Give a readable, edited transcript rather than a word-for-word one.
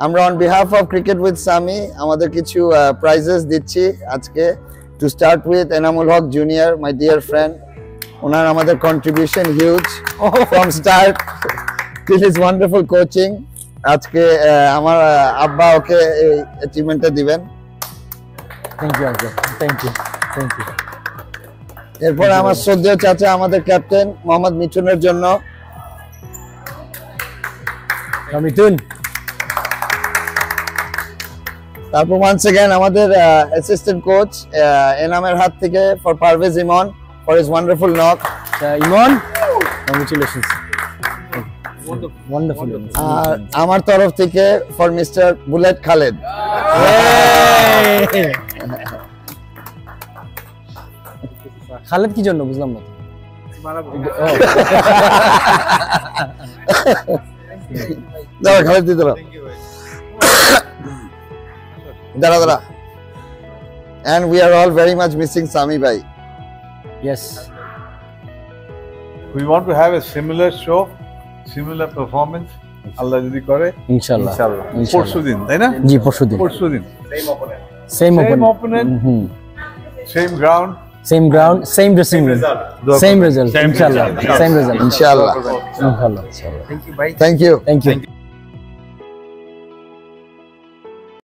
আমরা on behalf of cricket with Sami আমাদের কিছু প্রাইজেস দিচ্ছি আজকে। To start with Enamul Haque junior, my dear friend. ওনার আমাদের contribution huge from start till his wonderful coaching. আজকে আমার আব্বা ওকে এই অ্যাচিভমেন্টটা দিবেন। Thank you uncle, thank you, thank you. এরপর আমার শ্রদ্ধেয় চাচা আমাদের ক্যাপ্টেন মোহাম্মদ মিঠুনের জন্য। মিঠুন। তারপর ওয়ান্স अगेन আমাদের অ্যাসিস্ট্যান্ট কোচ এনামের হাত থেকে for Parvez Emon for his wonderful knock. Emon, congratulations, wonderful. আর আমার তরফ থেকে for mister Bullet Khaled. Khaled কি জন্য বুঝলাম না। দাঁড়া খালেদ দিতে দাও, দাঁড়া দাঁড়া। And we are all very much missing Sami bhai. Yes. We want to have a similar show, similar performance. Allah যদি করে ইনশাআল্লাহ, ইনশাআল্লাহ। পরশুদিন, তাই না? জি, পরশুদিন। পরশুদিন। Same opponent, same ground, same ground, same dressing room, same result. Inshallah, same result. Inshallah. Inshallah. Thank you. Thank you.